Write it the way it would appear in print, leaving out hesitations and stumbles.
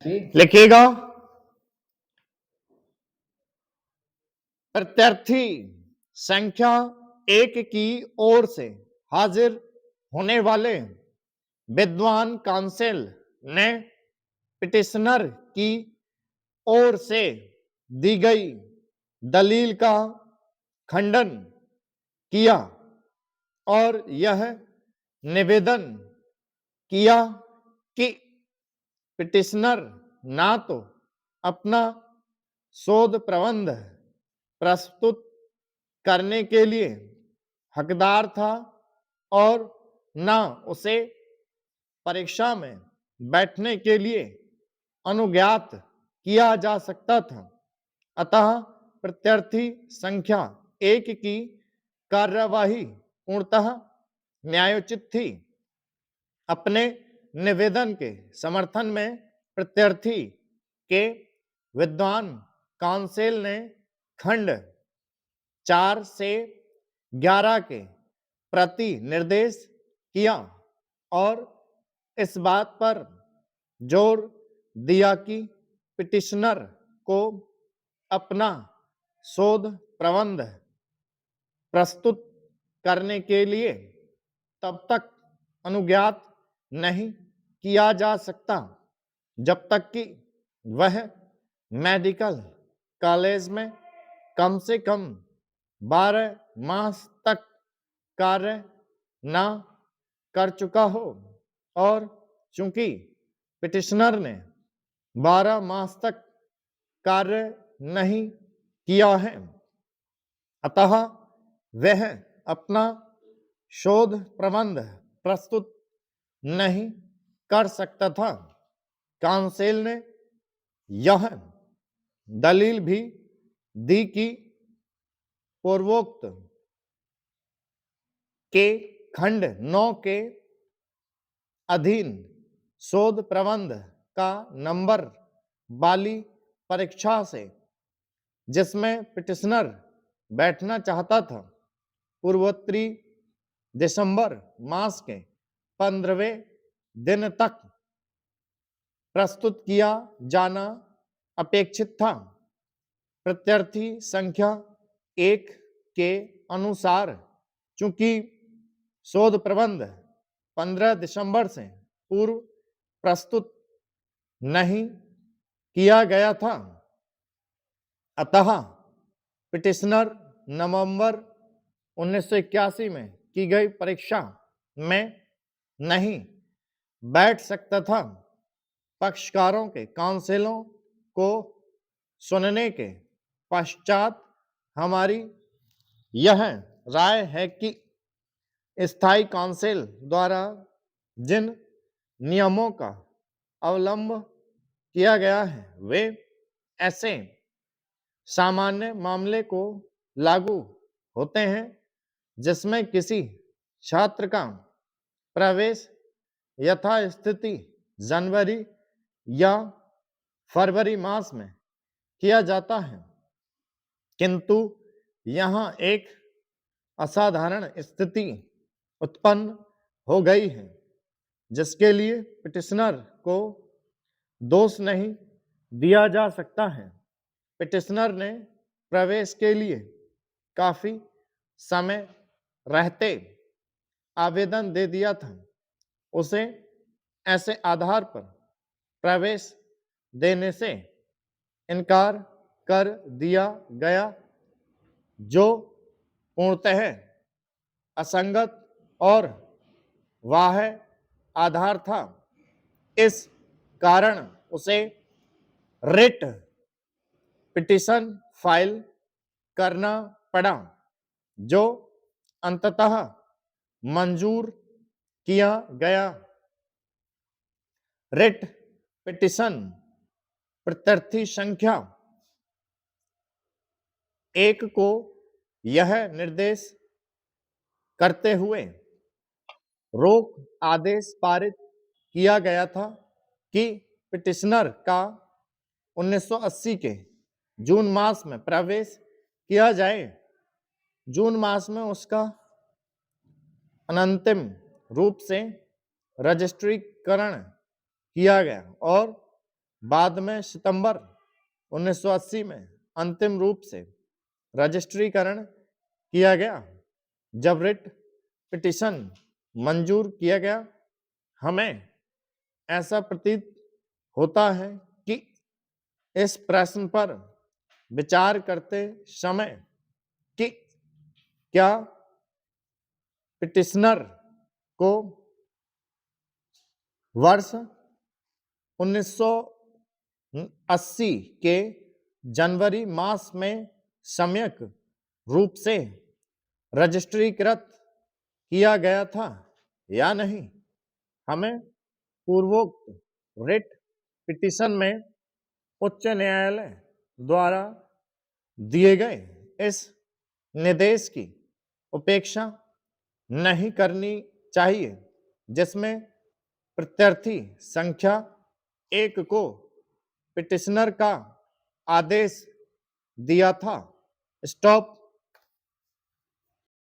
लिखिएगा, प्रत्यार्थी संख्या 1 की ओर से हाजिर होने वाले विद्वान काउंसिल ने पिटिशनर की ओर से दी गई दलील का खंडन किया और यह निवेदन किया कि पिटिशनर ना तो अपना शोध प्रबंध प्रस्तुत करने के लिए हकदार था और न उसे परीक्षा में बैठने के लिए अनुज्ञात किया जा सकता था। अतः प्रत्यार्थी संख्या 1 की कार्यवाही पूर्णतः न्यायोचित थी। अपने निवेदन के समर्थन में प्रत्यार्थी के विद्वान काउंसिल ने खंड 4 से 11 के प्रति निर्देश किया और इस बात पर जोर दिया कि पिटिशनर को अपना शोध प्रबंध प्रस्तुत करने के लिए तब तक अनुज्ञात नहीं किया जा सकता जब तक कि वह मेडिकल कॉलेज में कम से कम 12 मास तक कार्य न कर चुका हो। और चूंकि पिटिशनर ने 12 मास तक कार्य नहीं किया है, अतः वह अपना शोध प्रबंध प्रस्तुत नहीं कर सकता था। काउंसिल ने यह दलील भी दी कि पूर्वोक्त के खंड 9 के अधीन शोध प्रबंध का नंबर वाली परीक्षा से जिसमें पिटिशनर बैठना चाहता था, पूर्वोत्तरी दिसंबर मास के 15वें दिन तक प्रस्तुत किया जाना अपेक्षित था। प्रत्यार्थी संख्या 1 के अनुसार चूंकि शोध प्रबंध 15 दिसंबर से पूर्व प्रस्तुत नहीं किया गया था, अतः पिटिशनर नवंबर 1981 में की गई परीक्षा में नहीं बैठ सकता था। पक्षकारों के काउंसिलों को सुनने के पश्चात हमारी यह राय है कि स्थायी काउंसिल द्वारा जिन नियमों का अवलंब किया गया है वे ऐसे सामान्य मामले को लागू होते हैं जिसमें किसी छात्र का प्रवेश यथास्थिति जनवरी या फरवरी मास में किया जाता है, किंतु यहाँ एक असाधारण स्थिति उत्पन्न हो गई है जिसके लिए पिटिशनर को दोष नहीं दिया जा सकता है। पिटिशनर ने प्रवेश के लिए काफी समय रहते आवेदन दे दिया था। उसे ऐसे आधार पर प्रवेश देने से इनकार कर दिया गया जो पूर्णतः असंगत और वाह्य आधार था। इस कारण उसे रिट पिटिशन फाइल करना पड़ा जो अंततः मंजूर किया गया। रिट पिटिशन प्रत्यार्थी संख्या 1 को यह निर्देश करते हुए रोक आदेश पारित किया गया था कि पिटिशनर का 1980 के जून मास में प्रवेश किया जाए। जून मास में उसका अनंतिम रूप से रजिस्ट्रीकरण किया गया और बाद में सितंबर 1980 में अंतिम रूप से रजिस्ट्रीकरण किया गया। जब रिट पिटीशन मंजूर किया गया, हमें ऐसा प्रतीत होता है कि इस प्रश्न पर विचार करते समय कि क्या पिटिशनर को वर्ष 1980 के जनवरी मास में सम्यक रूप से रजिस्ट्रीकृत किया गया था या नहीं। हमें पूर्वोक्त रिट पिटीशन में उच्च न्यायालय द्वारा दिए गए इस निर्देश की उपेक्षा नहीं करनी चाहिए, जिसमें प्रत्यर्थी संख्या 1 को पिटिशनर का आदेश दिया था, स्टॉप